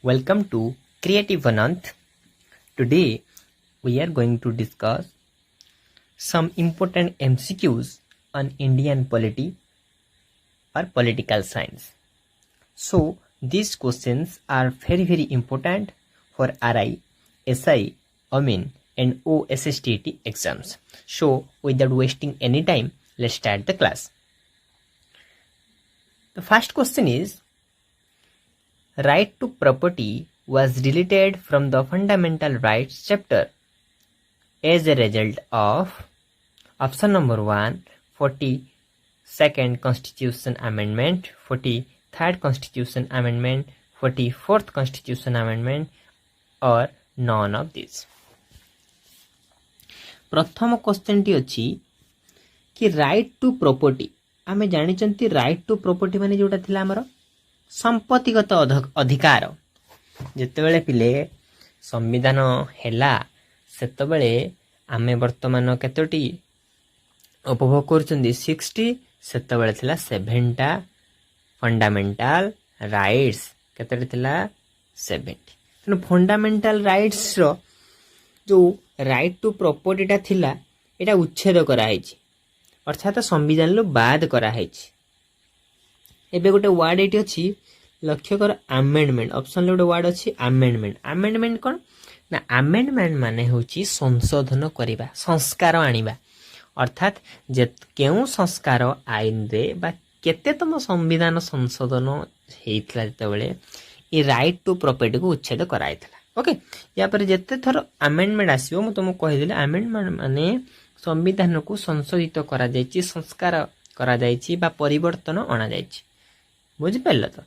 Welcome to Creative Ananth. Today we are going to discuss some important MCQs on Indian polity or political science. So these questions are very important for RI, SI, AMIN and OSSTT exams. So without wasting any time, let's start the class. The first question is, right to property was deleted from the Fundamental Rights chapter as a result of option number 1, 42nd Constitution Amendment, 43rd Constitution Amendment, 44th Constitution Amendment or none of these. प्रथम question T अछि कि right to property आमे जानिचंती right to property माने जोटा थिला हमर संपत्तिगत अधिकार जेतेबेले पिले संविधान हेला सेतेबेले आमे वर्तमान केतोटी उपभोग करचंदी 60 सेतेबेले थिला 7 टा फंडामेंटल राइट्स केतोटी थिला 70 तनो फंडामेंटल राइट्स रो जो राइट टू प्रॉपर्टी टा थिला एटा उच्छेद करा हैछि अर्थात संविधान लो बाद करा हैछि एबे गोटे वर्ड एटी अछि लक्ष्य कर अमेंडमेंट ऑप्शन ले गोटे वर्ड अछि अमेंडमेंट कोन ना अमेंडमेंट माने होछि संशोधन करिबा संस्कार आनिबा अर्थात जे केउ संस्कार आईन रे बा केतेतम संविधान संशोधन हेइतला जेतेबेले ए राइट टू प्रॉपर्टी को उच्छेद कराइतला ओके या पर जेते थर अमेंडमेंट आसीबो म तुमको कहि देले अमेंडमेंट माने संविधान को संशोधित करा जायछि संस्कार करा जायछि बा परिवर्तन आना जायछि बुझि पल्ला तो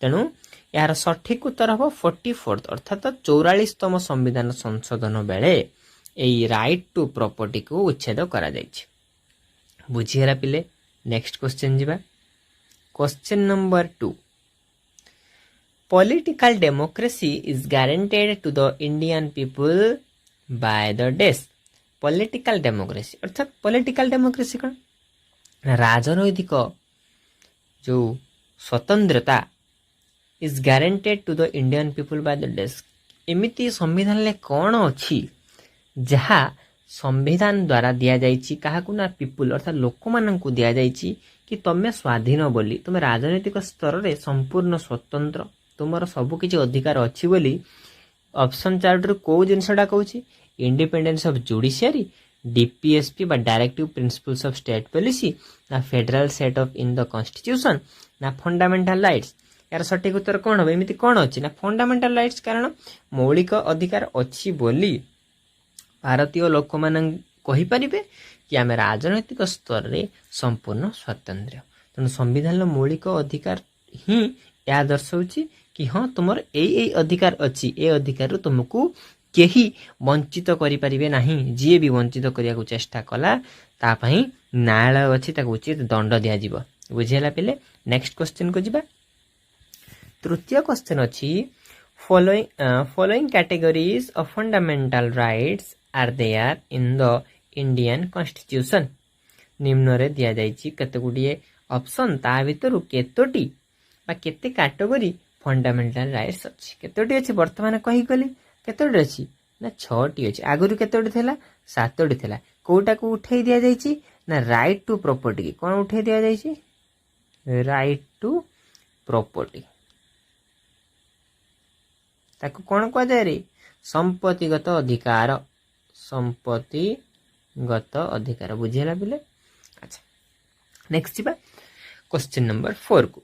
तेनु यार सठिक उत्तर हो 44th अर्थात 44तम संविधान संशोधन बेले एई राइट टू प्रॉपर्टी को उच्छेद करा जायछि बुझिरा पिले नेक्स्ट क्वेश्चन जिबा question number 2 Political democracy is guaranteed to the Indian people by the dash. Political democracy अर्थात political democracy कौन राजनैतिक जो स्वतंत्रता is guaranteed to the Indian people by the dash. एमिति संविधान ले कौन अछि जहा संविधान द्वारा दिया जाइछि काहाकु ना पीपुल अर्थात लोक माननकु दिया जाइछि कि तमे स्वाधीन बोली तुम राजनैतिक स्तर रे संपूर्ण स्वतंत्र तुमर सब किछि अधिकार अछि बोली ऑप्शन 4 रो को जिनसडा कहूछि इंडिपेंडेंस ऑफ जुडिशियरी डीपीएसपी बा directive principles of state policy ना federal set of in the constitution ना फंडामेंटल राइट्स यार सठिक उत्तर कोन हो एमिति कोन अछि ना फंडामेंटल राइट्स कारण मौलिक अधिकार अछि बोली भारतीय लोक मानन कहि परिबे कि आमे राजनैतिक स्तर रे संपूर्ण स्वतंत्र तन संविधान लो मौलिक अधिकार ही या दर्शाउछि कि हाँ तुमर ए अधिकार अछि ए अधिकार तुमको केही वंचित करि परिबे नाही जे भी वंचित करिया को चेष्टा कला ता पई न्यायालय अछि ताको उचित दंड दिया जिवो बुझिला पेले नेक्स्ट क्वेश्चन को जिबा तृतीय क्वेश्चन अछि following categories of fundamental rights are there in the Indian constitution निम्न रे दिया जाइछि कते गुडिए ऑप्शन ता भितरु केतोटी बा केते कैटेगरी फंडामेंटल राइट्स अछि केतोटी अछि वर्तमान कहि गली केतोटी अछि ना 6टी अछि आगुरु केतोटी थिला 7टी थिला कोटा को उठै दिया जाइछि ना राइट टू प्रॉपर्टी कोन उठै दिया जाइछि राइट टू प्रॉपर्टी ताको कोन को जाय रे संपत्तिगत अधिकार बुझिला बिले अच्छा नेक्स्ट बा क्वेश्चन नंबर 4 को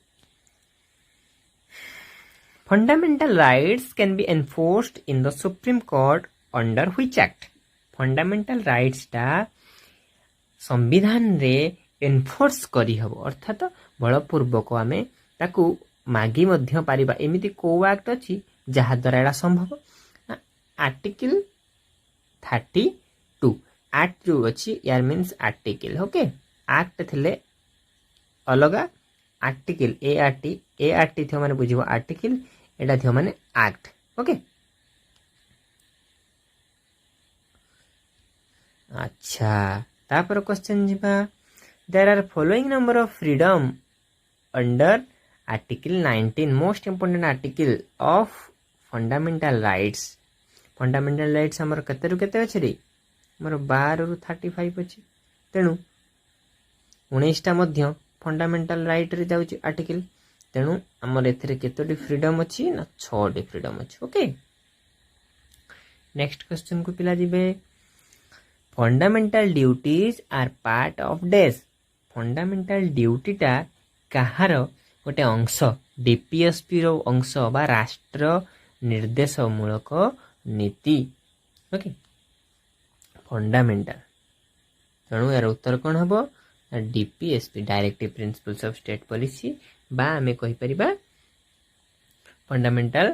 Fundamental rights can be enforced in the Supreme Court under which act? Fundamental rights टा संविधान रे एनफोर्स करी हबो अर्थात बलपूर्वक आमे ताकू मागी मध्य पारिबा एमिति को एक्ट अछि जहा द्वारा एडा संभव आर्टिकल 32 एक्ट जो अछि यार मींस आर्टिकल ओके एक्ट थिले अलगा आर्टिकल ए आरटी थियो माने बुझिबो आर्टिकल एटा थियो माने एक्ट ओके अच्छा तापर क्वेश्चन जिबा there are following number of freedom under article 19 most important article of fundamental rights आमर केते केते अच्छे रे आमर 12 रु 35 अच्छे तेणु 19टा मध्य फंडामेंटल राइट रे जाउची आर्टिकल तेणु आमर एथिरे केतोटी फ्रीडम अच्छी ना 6टी फ्रीडम अच्छी ओके। नेक्स्ट क्वेश्चन को पिला जिबे fundamental duties are part of dash fundamental ड्यूटीटा कहार गोटे अंश डीपीएसपी रो अंश बा राष्ट्र निर्देशमूलक नीति ओके फंडामेंटल तेणु यार उत्तर कौन हम DPSP directive principles of state policy बा आमे कहि परिबा फंडामेंटल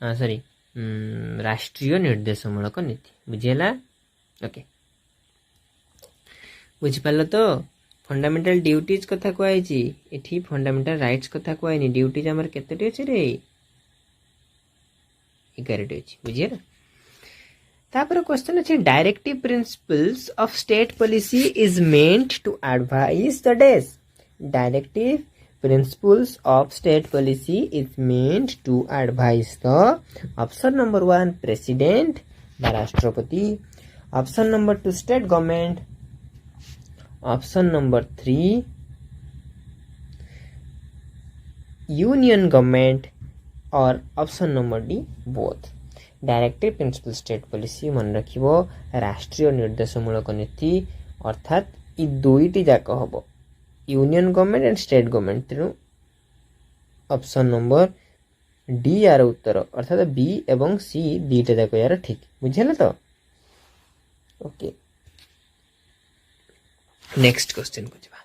सॉरी राष्ट्रीय निर्देशमूलक नीति बुझेला ओके बुझी पालो तो फंडामेंटल ड्यूटीज कथा कहैछि एठी फंडामेंटल राइट्स कथा कहैनि ड्यूटीज हमर केतेटी अछि रे 11टी अछि बुझिएला। तापर क्वेश्चन अछि directive principles of state policy is meant to advise the dash directive principles of state policy is meant to advise the option number 1 president बा राष्ट्रपति option number 2 state government option number 3 union government और option number D both directive principle state policy मन रखिबो राष्ट्रीय निर्देशमूलक नीति अर्थात इ दुईटी जाक हबो union government and state government तेणु ऑप्शन नंबर डी यार उत्तर अर्थात बी एवं सी दीटा जाक यार ठीक बुझिले तो ओके। नेक्स्ट क्वेश्चन को जवा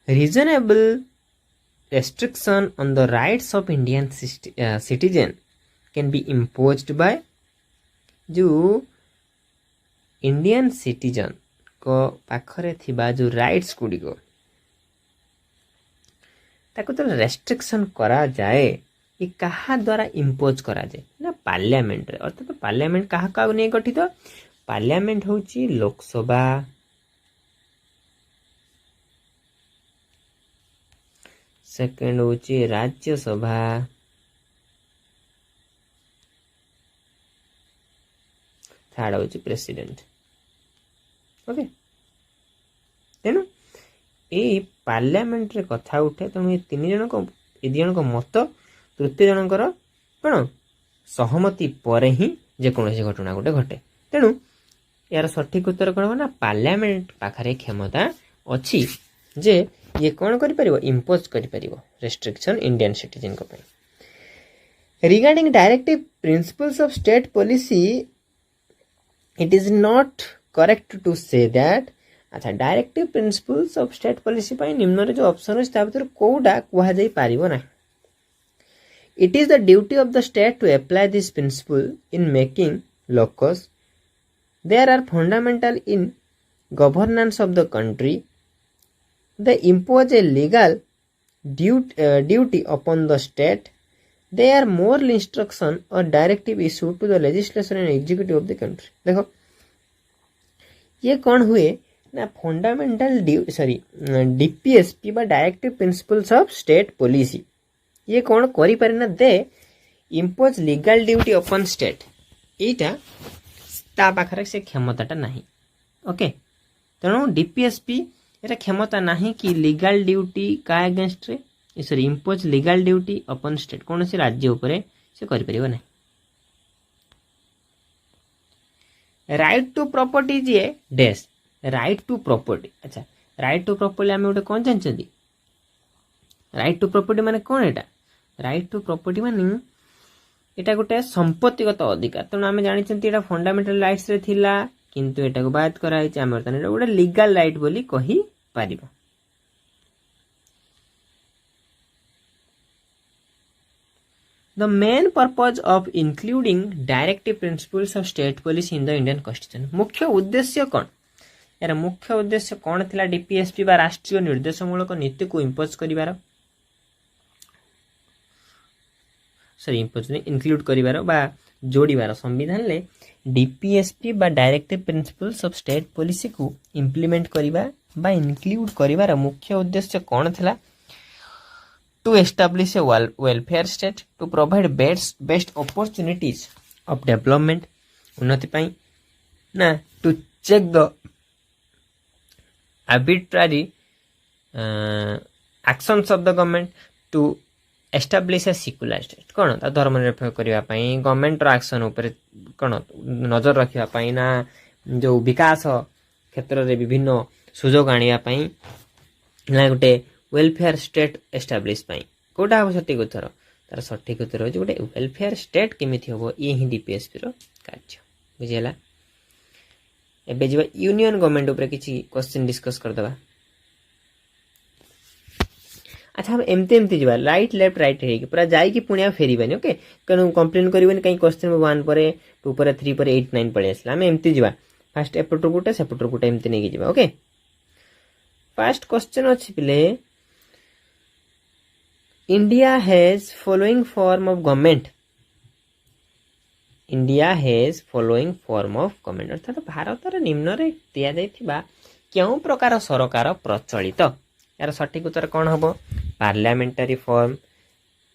reasonable restriction on the rights of Indian citizen can be imposed by जो इंडियन सिटीजन को पाखरे थिबा जो राइट्स गुडी को ताको तो रेस्ट्रिक्शन करा जाए ये कहा द्वारा इम्पोज करा जाए ना पार्लियामेंट रे अर्थात तो पार्लियामेंट कहा का नहीं गठित पार्लियामेंट होची लोकसभा सेकेंड होची राज्यसभा थर्ड होची प्रेसिडेंट ओके तेणु ए पार्लियामेंट रे कथा उठे तेणु ये तीन जन को मत तृतीय जनकर कौन सहमति परे ही जेकोसी घटना गोटे घटे तेणु यार सठिक उत्तर कौन हो ना पार्लियामेंट पाखरे क्षमता अच्छी जे ये कौन करिपरिबो इम्पोज करिपरिबो रेस्ट्रिक्शन इंडियन सिटीजन को पे regarding directive principles of state policy it is not correct to say that अच्छा directive principles of state policy पाई निम्न रे जो ऑप्शन अछि ता भीतर कोडा कुहा जाई पारिबो ना it is the duty of the state to apply this principle in making laws there are fundamental in governance of the country they impose a legal duty upon the state they are moral instruction or directive issued to the legislation and executive of the country देखो ये कौन हुए ना fundamental DPSP बा directive principles of state policy ये कौन करि पारे ना दे impose legal duty upon state एटा ता पाखरे से क्षमताटा नाही ओके तेणु डीपीएसपी एटा क्षमता नहीं कि लीगल ड्यूटी का अगेंस्ट रे सॉरी इम्पोज लीगल ड्यूटी अपन स्टेट कौन से राज्य उपरे से करि परिबो नहीं राइट टू प्रॉपर्टी जे डैश राइट टू प्रॉपर्टी अच्छा राइट टू प्रॉपर्टी आमे उठे कौन जानछदी राइट टू प्रॉपर्टी माने कौन एटा राइट टू प्रॉपर्टी माने एटा गोटे संपत्तिगत अधिकार तेणु आमे जानिछंती एटा फंडामेंटल राइट्स रे थिला किंतु एटा को बात करा है आमे तने एटा गोटे लीगल राइट बोली कहि पारिबो The main purpose of including directive principles of state policy in the Indian Constitution मुख्य उद्देश्य कौन यार मुख्य उद्देश्य कौन थिला डीपीएसपी बा राष्ट्रीय निर्देशमूलक नीति को इम्पोज करिवार सॉरी इम्पोज ने इंक्लूड करिवार बा जोड़ीवार संविधान ले डीपीएसपी बा directive principles of state policy को इंप्लीमेंट करिवा बा इंक्लूड करिवार मुख्य उद्देश्य कौन थिला to establish a welfare state, to provide best opportunities of development, उन्नति पाई ना, to check the arbitrary actions of the government, to establish a secular state, कौन ता धर्म निरपेक्ष करबा पई गवर्नमेंट रो एक्शन ऊपर कौन नजर रखिबा पई ना, जो विकास क्षेत्र रे विभिन्न सुजोग आनिबा पई ना, गोटे वेलफेयर स्टेट एस्टाब्लिश पाई कोटा हम सठिक उत्तर, तार सठिक उत्तर हो गोटे वेलफेयर स्टेट केमिति होबो, ये ही डीपीएसपी रो कार्य बुझिला। एबे जिबा यूनियन गवर्नमेंट ऊपर किछि क्वेश्चन डिस्कस कर दबा। अच्छा हम एमते एमते जिबा राइट लेफ्ट राइट हे कि पूरा जाई कि पुण्या फेरीबानी, ओके कनु कंप्लेन करिवनी कहीं क्वेश्चन 1 परे 2 परे 3 परे 8 9 पळे आसला, हम एमते जिबा फर्स्ट एपटो गुटे सेपटो गुटे एमते नै जिबा। ओके फर्स्ट क्वेश्चन अछि पिले, India has following form of government, India has following form of government, अर्थात भारत रे निम्न रे दिया जाइथिबा केउ प्रकार सरकार प्रचलित, यार सठिक उत्तर कोन हबो, parliamentary form,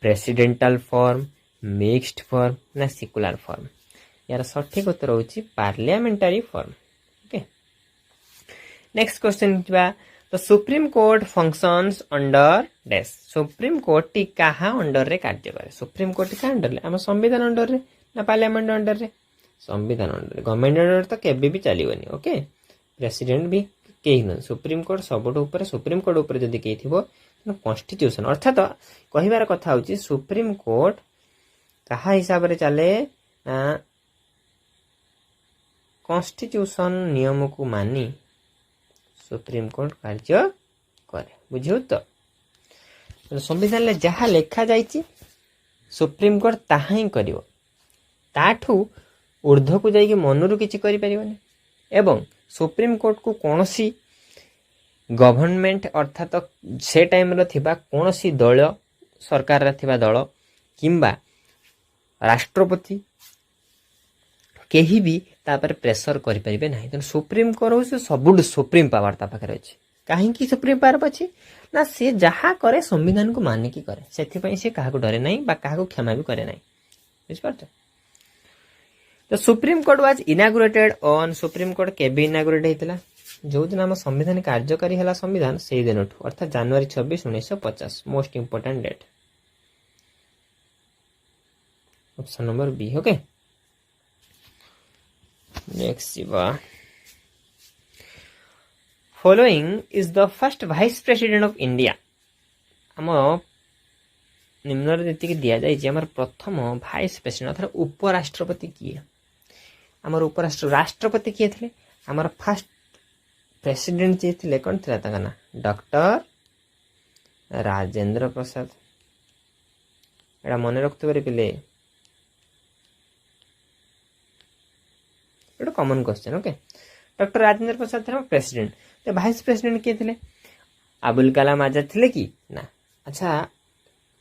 presidential form, mixed form ना सेकुलर फॉर्म, यार सठिक उत्तर होछि parliamentary form. Okay next question जिबा, तो Supreme Court functions under dash, Supreme Court टी कहा अंडर रे कार्य करे, सुप्रीम कोर्ट का अंडर ले, हम संविधान अंडर रे ना पार्लियामेंट अंडर रे, संविधान अंडर रे, गवर्नमेंट अंडर तो केबे भी चलीबनी। ओके प्रेसिडेंट भी केही न, सुप्रीम कोर्ट सबटो ऊपर, सुप्रीम कोर्ट ऊपर जदी केही थिबो कॉन्स्टिट्यूशन, अर्थात कहिबार कथा होची सुप्रीम कोर्ट कहा हिसाब रे चले, कॉन्स्टिट्यूशन नियम को मानी सुप्रीम कोर्ट कार्य करे, बुझियो तो संविधान ले जहाँ लेखा जाइछि सुप्रीम कोर्ट ताहा ही करिवो, ताठू ऊर्ध्व को जाइके मनरू किछि करि परिबनी, एवं सुप्रीम कोर्ट को कोनोसी गवर्नमेंट अर्थात से टाइम रो थिबा कोनोसी दल सरकार रा थिबा दल किंबा राष्ट्रपति केही भी तापर प्रेशर करि परिबे नाही, त सुप्रीम कोर्ट हो सबुड सुप्रीम पावर ता पाखरे अछि, काहे की सुप्रीम पावर अछि ना, से जहा करे संविधान को माने की करे, सेथि पई से काहा को डरे नाही बा काहा को क्षमा भी करे नाही, बुझ पारछ। तो Supreme court was inaugurated on, supreme court केबे इनागुरेट हेतिला, जो दिन हम संविधान कार्यकारी हला संविधान सेही दिन अर्थात जनवरी 26 1950, most important date, option number B. Okay next शिवा, following is the first vice president of India, हम निम्न जी दिया जाए आम प्रथम भाइस प्रेसिडेंट अर्थात उपराष्ट्रपति किए, आमर उपराष्ट्र राष्ट्रपति किए थे, आमर फर्स्ट प्रेसिडेंट जी थे कौन थी ना, डॉक्टर राजेंद्र प्रसाद, एटा मन रखते पारे पिले, एटा common question. Okay doctor Rajendra Prasad थे प्रेसिडेंट, तो भाइस प्रेसिडेंट किए थे, अबुल कलाम आजाद थे कि ना, अच्छा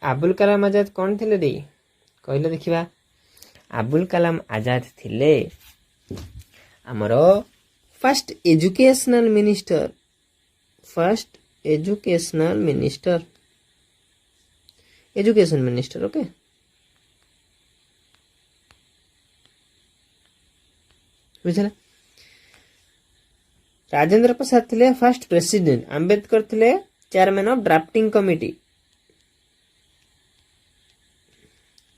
अबुल कलाम आजाद कौन थे रे कहले देखिबा, अबुल कलाम आजाद थिले आमर first educational minister, first educational minister, education minister. Okay बुझला, राजेंद्र प्रसाद थे फर्स्ट प्रेसिडेंट, अंबेडकर थे chairman of drafting committee,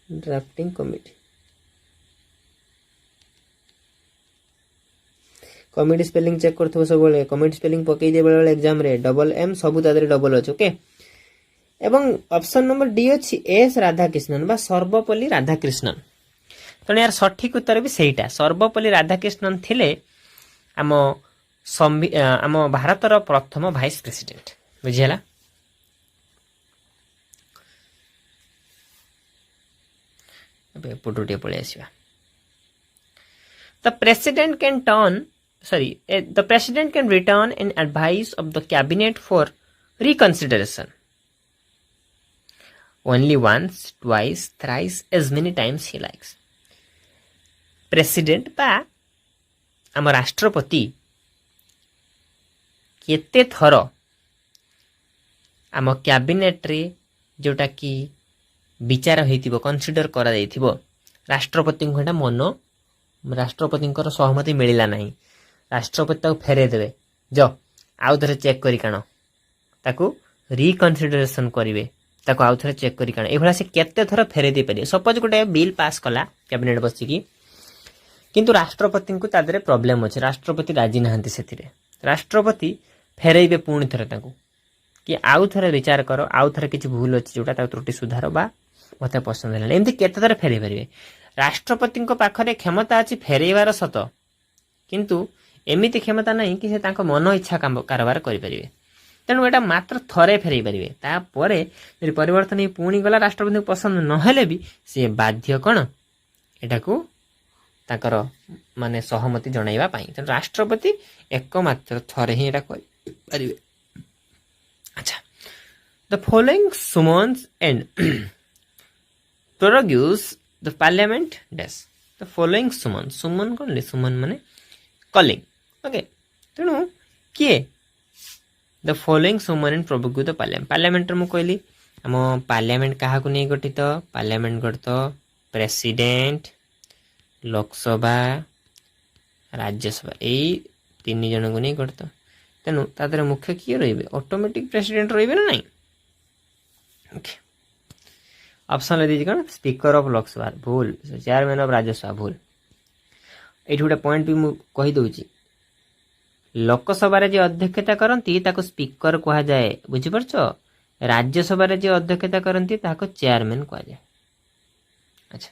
drafting committee, committee spelling check करथबो सब बेले, कमिटी स्पेलिंग पकई दे बेले एग्जाम रे डबल एम सबु तादरे डबल अछि। ओके एवं ऑप्शन नंबर डी अछि एस राधाकृष्णन बा सर्वपल्ली राधाकृष्णन, तो यार सठिक उत्तर भी सेहीटा, सर्वपल्ली राधाकृष्णन थिले आम आम भारतर प्रथम भाइस प्रेसिडेंट, बुझिला। पुटुटे पळे आसीबा, the president can turn the president can return an advice of the cabinet for reconsideration only once, twice, thrice, as many times he likes. President बा आम राष्ट्रपति केते थर आम कैबिनेट रे जोटा कि विचार होइतिबो कन्सिडर करा जाइतिबो राष्ट्रपति को मन राष्ट्रपति सहमति मिलला नहीं राष्ट्रपति फेरे देवे जो आउ थे चेक करी काण ताकू रिकनसिडरेशन करेंगे ताकू आउ थे चेक करी काण एभला से केते थर फेरे दे पारे सपोज गोटे बिल पास कला कैबिनेट बसिकी किंतु राष्ट्रपति को तादरे प्रॉब्लम अच्छे राष्ट्रपति राजी नहांती सेथिरे राष्ट्रपति फेरेइबे पुणी थरे ताकू कि आउ थे विचार कर आउ थे किसी भूल अच्छी जोटा त्रुटि सुधार बा मत पसंद है एमती केते थर फेरे पारे राष्ट्रपति पाखरे क्षमता अच्छी फेरइबार सत किंतु एमिति क्षमता नहीं कि से तांको मन इच्छा कारबार करें तेणु एटा मात्र थरे फेरई पारे तापर यदि परिवर्तन पुणी गला राष्ट्रपति को पसंद नहेले भी सी बाध्य कौन एटा को ताकर माने सहमति जणाइबा पाई तेणु राष्ट्रपति एकमात्र थरे ही एटा करें। अच्छा the following summons and prorogues the parliament dash the following summon summon कौन ले सुमन माने कलिंग ओके तेणु किए the following summon and prorogue the parliament parliament मु कहली आम पार्लियामेंट क्या नहीं गठित पार्लियामेंट गठित प्रेसिडेंट लोकसभा राज्यसभा यही तीन जन को नहीं गठित तेणु तादर मुख्य किए रही ऑटोमेटिक प्रेसिडेंट रही ना नहीं ओके ऑप्शन ले कौन स्पीकर ऑफ लोकसभा भूल चेयरमैन ऑफ राज्यसभा भूल ये गोटे पॉइंट भी मुझे कहीदे लोकसभा जो अध्यक्षता करती ताको स्पीकर कह जाए बुझीपारछ राज्यसभा जो अध्यक्षता करती ताको चेयरमैन कह जाए। अच्छा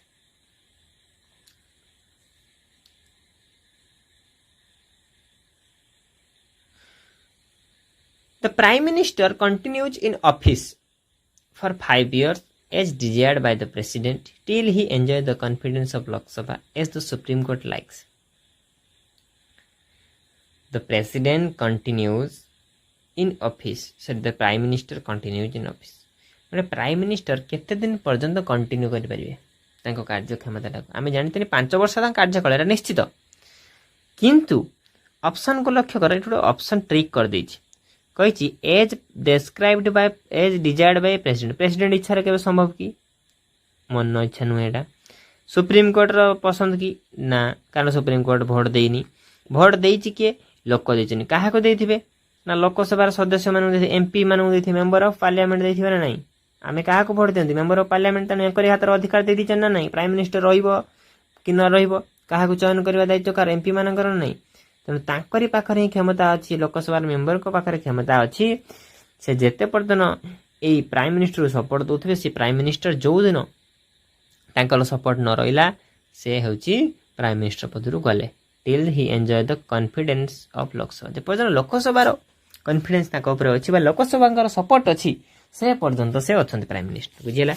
the prime minister continues in office for 5 years as desired by the president till he enjoy the confidence of Lok Sabha as the Supreme Court likes. The president continues in office. Sorry, the prime minister continues in office. मैंने prime minister केते दिन पर्यंत continue करि परिबे तांको कार्य क्षमता आम जानते 5 वर्ष कार्य कला निश्चित किंतु ऑप्शन को लक्ष्य कर ऑप्शन ट्रिक कर देछि कही as described by as desired by president president इच्छा के संभव कि मन इच्छा नुहे एटा सुप्रीम कोर्ट रो पसंद की ना कारण सुप्रीम कोर्ट भोट देनी भोट देछि किए लोक देछन काहा को देथिबे ना लोकसभा सदस्य मान एमपी मान देथि मेंबर ऑफ पार्लियामेंट देथिबे ना नहीं आमे काहा को भोट देंती मेंबर ऑफ पार्लियामेंट तने एकरी हातर अधिकार दे दिछन ना नहीं प्राइम मिनिस्टर रहिबो कि न रहिबो काहा को चयन करबा दायित्व कार एमपी मानकर नहीं तेणु तांकरी पाखरे क्षमता अच्छी लोकसभा मेंबर को पाखरे क्षमता अच्छी से जेते पर्यटन यही प्राइम मिनिस्टर को सपोर्ट दौथे से प्राइम मिनिस्टर जो दिन तांकर सपोर्ट न रहिला से होची प्राइम मिनिस्टर पदरु गले till he enjoy the confidence of Lok Sabha जे पर्यटन लोकसभा कॉन्फिडेंस ताको ऊपर अछि बा लोकसभा सपोर्ट अछि से पर्यंत से अछंती प्राइम मिनिस्टर बुझिला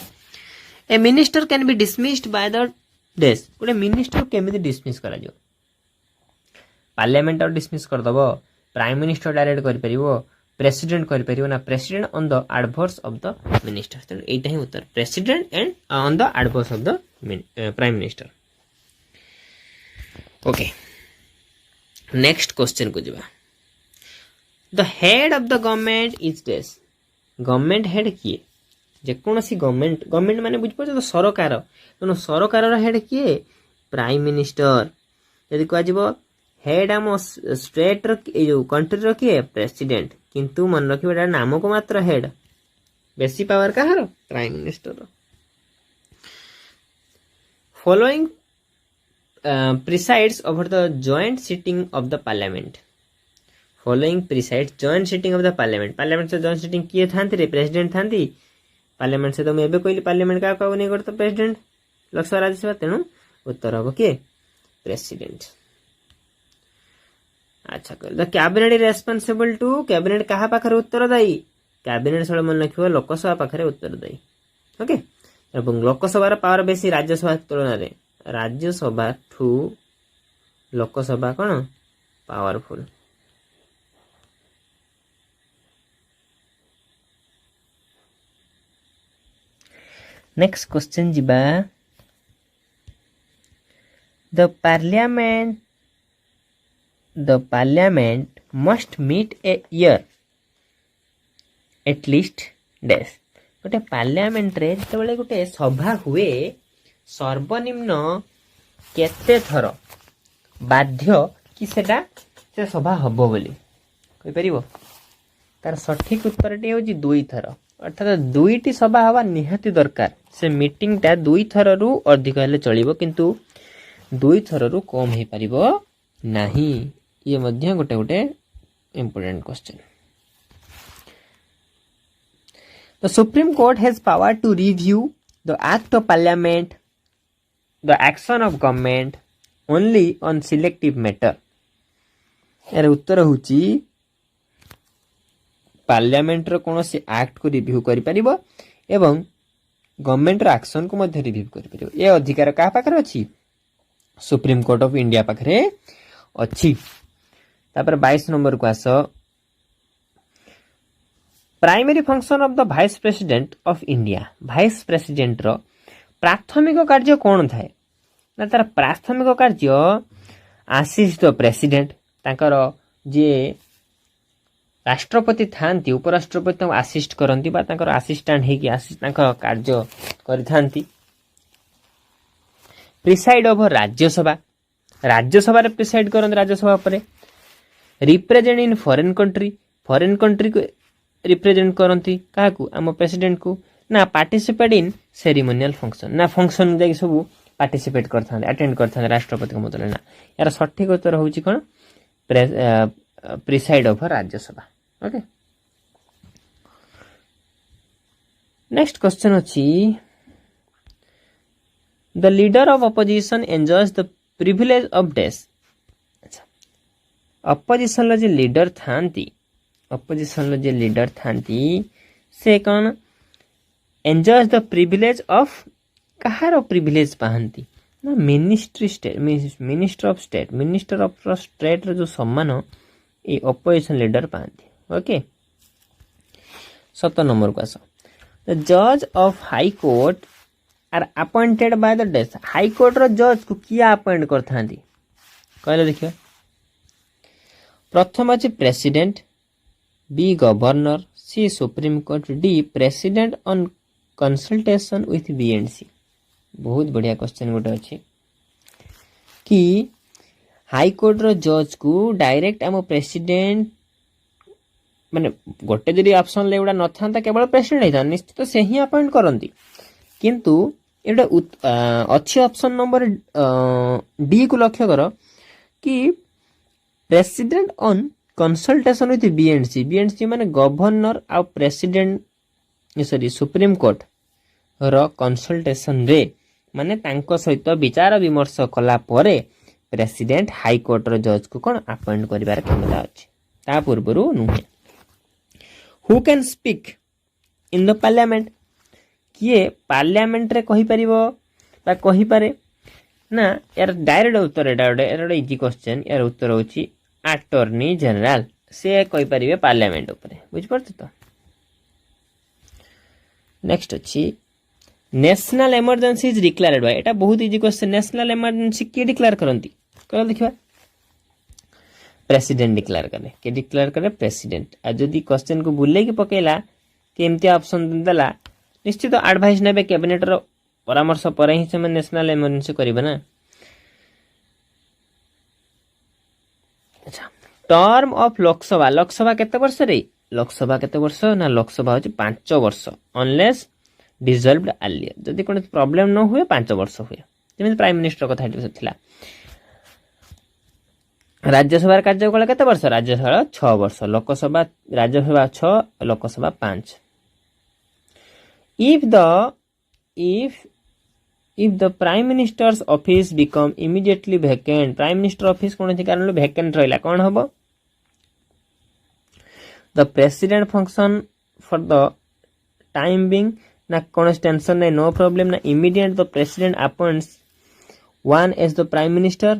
a minister can be dismissed by the dash गोटे मिनिस्टर केमिति डिसमिस करा जो पार्लियामेंट डिसमिस कर दबो प्राइम मिनिस्टर डायरेक्ट कर परिबो प्रेसिडेंट कर परिबो ना president on the adverse of the minister तो एटा ही उत्तर president and on the adverse of the prime minister. Okay next question को जिबा the head of the government is this government head किए जे कोनोसी गवर्नमेंट गवर्नमेंट माने बुझ पड़ो तो सरकार तेणु सरकार रो हेड किए प्राइम मिनिस्टर यदि कह जिवो हेड आम स्टेट रो कंट्री रो किए प्रेसिडेंट किंतु मन रखिबा नाम को मात्र हेड बेसी पावर कहार प्राइम मिनिस्टर रो following presides over the joint sitting of the parliament following presides joint sitting of the parliament parliament से जॉइंट सिटिंग किए थांती रे प्रेसिडेंट थांती पार्लियामेंट से तो मैं कहली पार्लियामेंट का नहीं करता प्रेसिडेंट लोकसभा राज्यसभा तेणु उत्तर हम किए प्रेसिडेंट। अच्छा कर the cabinet responsible to cabinet कहा पाखरे उत्तरदायी कैबिनेट सब मन रखिबो लोकसभा पाखरे उत्तरदायी ओके एवं लोकसभा पावर बेसी राज्यसभा तुलना रे राज्यसभा ठू लोकसभा कौन पावरफुल। नेक्स्ट क्वेश्चन जिबा the parliament must meet a year at least days गोटे पार्लियामेंट रे जेतेबेले गोटे सभा हुए सर्वनिम्न केते थर बाध्य कि सेटा से सभा हबो बोली कहि परिबो तार सठिक उत्तरटी होची 2 थर अर्थात 2टी सभा हवा निहाती दरकार से मीटिंग टा 2 थर रु अधिक हेले चलिबो किंतु 2 थर रु कम हे परिबो नाही ये मध्य गोटे गोटे important question The Supreme Court has power to review the act of parliament, the action of government only on selective matter. यार उत्तर होची पार्लियामेंट रो कोनोसी एक्ट को रिव्यू करि परिबो एवं गवर्नमेंट रो एक्शन को मध्ये रिव्यू करि परिबो ए अधिकार का पाखरे अछि सुप्रीम कोर्ट ऑफ इंडिया पाखरे अछि तापर 22 नंबर को आसो primary function of the vice president of India vice president रो प्राथमिक कार्य कोन थाए ना तार प्राथमिक कार्य असिस्ट द प्रेसिडेंट ताकर जे राष्ट्रपति थांती उपराष्ट्रपति असिस्ट करंती बा ताकर असिस्टेंट हे कि असिस्ट ताकर कार्य करिथांती प्रिसाइड ओवर राज्यसभा राज्यसभा रे प्रिसाइड करन राज्यसभा पर रिप्रेजेंट इन फॉरेन कंट्री को रिप्रेजेंट करती क्या आम प्रेसिडेंट को ना पार्टिसिपेट इन सेरिमोनियल फंक्शन ना फंक्शन जाकि सब पार्टिसिपेट करते अटेंड करते राष्ट्रपति मतलब ना यार सठिक उत्तर हूँ कौन preside over Rajya Sabha okay next question अच्छी the leader of opposition enjoys the privilege of dash opposition जो लीडर थांती अपोजिशन जो लीडर थांती से कौन एंजॉयज द प्रिविलेज ऑफ कहार प्रिविलेज पाहती ना मिनिस्टर ऑफ स्टेट रो जो सम्मान ये अपोजिशन लीडर पाहती ओके 7 नंबर को आस द जज of high court are appointed by the dash high court रो जज को किया अपॉइंट करता कहले देखिए प्रथम अच्छे president B governor C supreme court D president on consultation with B and C बहुत बढ़िया क्वेश्चन गोटे अच्छे कि हाई कोर्ट रो जज को डायरेक्ट आम प्रेसिडेंट माने गोटे जदि ऑप्शन ले उडा न था केवल प्रेसिडेंट होता निश्चित से ही अपॉइंट करती किंतु एटा अच्छी ऑप्शन नंबर डी को लक्ष्य कर कि president on consultation with BNC माने गवर्नर आ प्रेसिडेंट सॉरी सुप्रीम कोर्ट रो कंसल्टेशन रे माने तांको सहित विचार विमर्श कला परे प्रेसिडेंट हाई कोर्ट रो जज को कोन अपॉइंट करिवार क्षमता अछि ता पूर्वरु नुहे who can speak in the parliament किए पार्लियामेंट रे कहि परिबो बा कहि पारे ना यार डायरेक्ट उत्तर एटा इजी क्वेश्चन यार उत्तर होछि अटॉर्नी जनरल से कहि परिबे पार्लियामेंट ऊपर बुझ पड़त तो नेक्स्ट अछि national emergency is declared by एटा बहुत इजी क्वेश्चन नेशनल इमरजेंसी के डिक्लेयर करंती कहल देखिबा प्रेसिडेंट डिक्लेयर करे प्रेसिडेंट आ जदी क्वेश्चन को बुले के पकेला केमती ऑप्शन देला निश्चित एडवाइस नेबे कैबिनेट रो परामर्श पर ही से नेशनल इमरजेंसी करिबे ना अच्छा टर्म ऑफ लोकसभा केते वर्ष रे लोकसभा केते वर्ष ना लोकसभा होची 5 वर्ष अनलेस डिसॉल्व्ड अर्लियर जदी कोन प्रॉब्लम न हुए 5 वर्ष हुए जेमे प्राइम मिनिस्टर कथा थिला राज्यसभा कार्यकाल केते वर्ष राज्यसभा 6 वर्ष Lok Sabha Rajya Sabha 6 Lok Sabha 5 if the prime minister's office become immediately vacant prime minister office कोन थी कारण vacant रहला कोन हबो the president function for the time being ना कोन टेंशन नै नो प्रॉब्लम ना immediate the president appoints one as the prime minister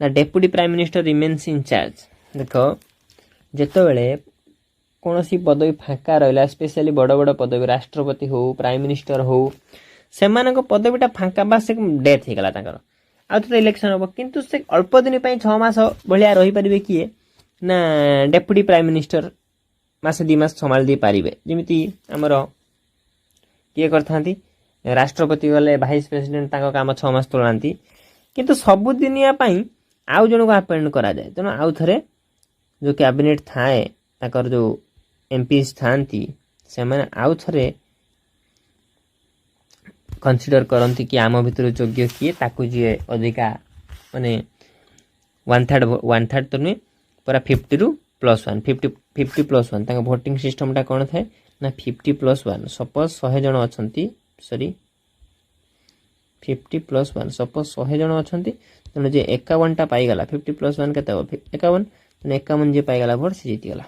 ना deputy prime minister remains in charge देखो जेतो बेले कोनोसी पदवी फांका रहला स्पेशली बड़ बड़ पदवी राष्ट्रपति हो प्राइम मिनिस्टर हो सेमानक पदवीटा फांका बा से डेथ हे गला ताकर आ तो इलेक्शन हो किंतु से अल्प दिन पई 6 मास भलिया रही परिबे किए ना डेप्यूटी प्राइम मिनिस्टर मास 2 मास संभाल दी पारिबे जेमिति हमरो किए करथांती राष्ट्रपति गले भाइस प्रेसिडेंट तांको काम 6 मास तोलांती किंतु सब दिनिया पई आउ जणको अपॉइंट करा जाए तेणु आउ थरे जो कैबिनेट थाए ताकर जो एमपीज थांती से माने आउ थरे कंसीडर करती कि आम भितर योग्य किए ताकू जी अधिका माने 1/3 तो नुहे पूरा 50 रु +1 50 +1 तांको वोटिंग सिस्टम टा कोन थाए ना 50 +1 सपोज 100 जण अछंती सॉरी 50 +1 सपोज 100 जण अछंती तेणु जे 51 टा पाई गला 50 +1 केते 51 तेणु 51 जे पाई गला वोट से जीती गला।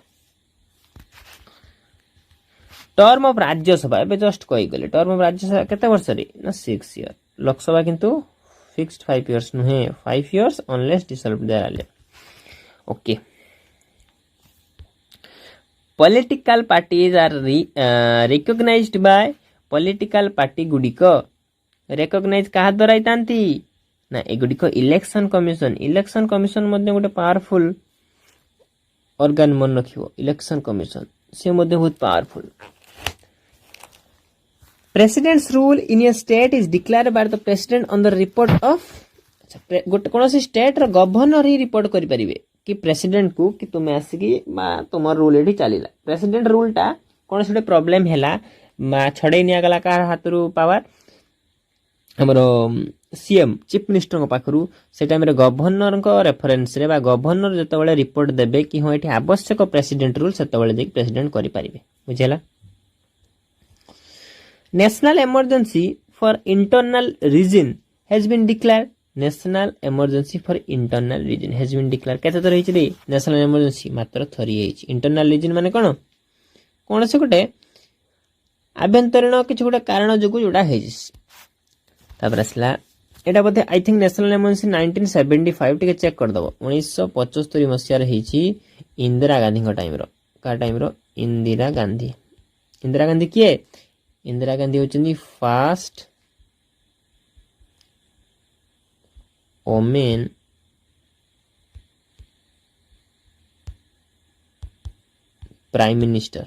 टर्म ऑफ राज्यसभा एबे जस्ट कहि गले टर्म ऑफ राज्यसभा केते वर्ष रे ना 6 ईयर लोकसभा किंतु फिक्स्ड 5 इयर्स नुहे 5 इयर्स अनलेस डिसॉल्व्ड देयर आले okay. Political parties are recognized by political party गुडिक recognize कहा द्वारा इतांती ना एगुडिक इलेक्शन कमिशन मध्ये गोटे पावरफुल ऑर्गन मन रखियो इलेक्शन कमिशन से मध्ये बहुत powerful. Presidents rule in A state is declared by the president on the report of गोटे कौन स्टेट रो गवर्नर ही रिपोर्ट करि परिबे कि प्रेसिडेंट को कि तुम आसिकी तुम रूल ये चलला प्रेसिडेंट रूल टा कौन से प्रॉब्लम है छड़े निगला कार हाथ पावर हमर सीएम चीफ मिनिस्टर पाखु से टाइम गवर्नर रेफरेन्स रे गवर्नर जिते रिपोर्ट देबे कि हाँ ये आवश्यक प्रेसिडेंट रूल से प्रेसिडेंट करि परिबे बुझेला। National emergency for internal reason has been declared national emergency for internal reason has been declare केते तो रहिछि रे नेशनल इमरजेंसी मात्र थरी हेछि इंटरनल रीजन माने कोन से गोटे आभ्यंतरीण किछ गोटे कारण जोगु जोडा हेछि तापर असला एटा बोधे आई थिंक नेशनल इमरजेंसी 1975 टिके चेक कर दबो 1975 मसिया रे हेछि इंदिरा गांधी का टाइम रो इंदिरा गांधी किए इंदिरा गांधी होचनी first women prime minister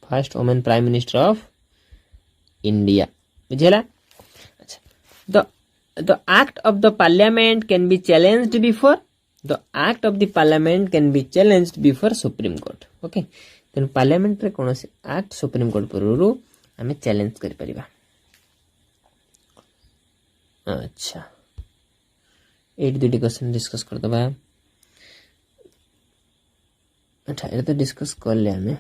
first women prime minister of India बुझेला। अच्छा the act of the parliament can be challenged before the act of the parliament can be challenged before Supreme Court okay तेन parliament रे कोन से act supreme court परु हमें challenge करि परिबा। अच्छा 8 दुटी क्वेश्चन डिस्कस कर दबा। अच्छा ये तो डिस्कस कर ले हमें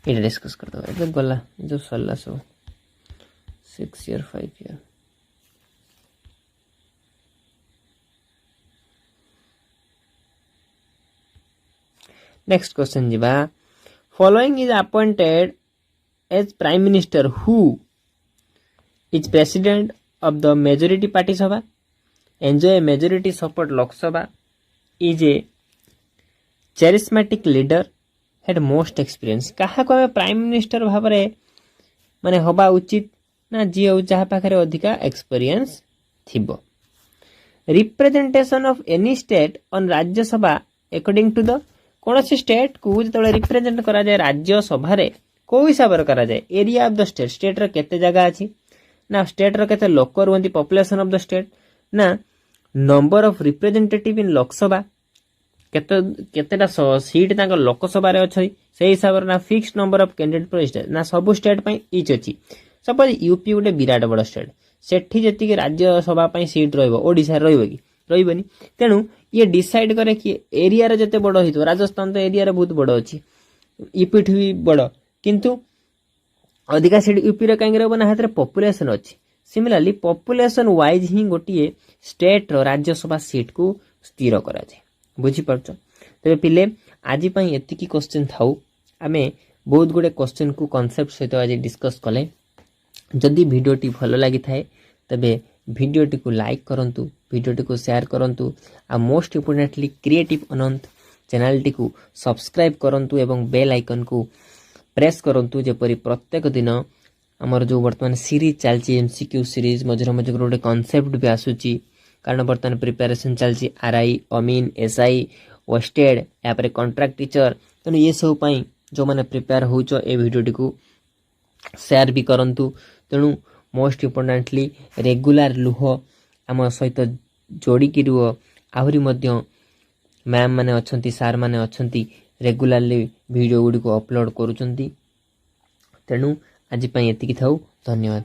ये डिस्कस कर दबा ये गला जो सरला सब 6 ईयर 5 ईयर। नेक्स्ट क्वेश्चन जीवा following is appointed as prime minister who is president of the majority party sabha enjoy majority support lok sabha is a charismatic leader had most experience कहा को हमें प्राइम मिनिस्टर भाव रे माने होबा उचित ना जी जहा पाखरे अधिका एक्सपीरियंस थिबो। Representation of any state on Rajya Sabha according to the कौन से स्टेट को जो रिप्रेजेंट करा जाए राज्यसभा रे को हिसाब से करा जाए एरिया ऑफ द स्टेट रो केते जगह अछि ना स्टेट रो केते लोक रहंती पॉपुलेशन ऑफ द स्टेट ना number of representative in Lok Sabha केतेटा सीट तांको लोकसभा रे अछि से हिसाब ना fixed number of candidate per state ना सब स्टेट पई इच अछि सपोज यूपी गोटे विराट बड़ स्टेट सेठी जति राज्यसभा पई सीट रहइबो ओडिसा रहइबो कि रहइबनी तेनु ये डिसाइड करे कि एरिया रे जते बड़ हितो राजस्थान तो एरिया रे बहुत बड़ अछि यूपी ठु भी बड़ किंतु अधिका सीट यूपी रे कांगे रहबो ना हाथ रे पॉपुलेशन अछि सिमिलरली पॉपुलेशन वाइज ही गोटिए स्टेट रो राज्यसभा सीट को स्थिर करा जाय बुझी परछ। तबे पिले आजि पई एतिकी क्वेश्चन थाउ आमे बहुत गुडे क्वेश्चन को कांसेप्ट सहित आज डिस्कस कले जदि वीडियोटी भलो लागि थाए तबे वीडियोटी को लाइक करंतु वीडियोटी को शेयर करंतु आ मोस्ट इंपोर्टेंटली क्रिएटिव अनंत चैनल टी को सब्सक्राइब करंतु एवं बेल आइकन को प्रेस करंतु जेपरि प्रत्येक दिन हमर जो वर्तमान सीरीज चलची एमसीक्यू सीरीज मझे मझे गोटे कांसेप्ट भी आसुची कारण वर्तमान प्रिपरेशन चलची आरआई अमीन एसआई ओस्टेड यापर कॉन्ट्रैक्ट टीचर तेणु ये सब जो मैंने प्रिपेयर होच ए वीडियोटी को शेयर भी करंतु तेणु मोस्ट इम्पोर्टेंटली रेगुलर लुह आम सहित जोड़िकी रुह आहरी मध्य मैम माने अच्छंती सार माने अच्छंती रेगुलरली वीडियो गुडी को अपलोड करूचंती तेणु आज एतिकी थाउ धन्यवाद।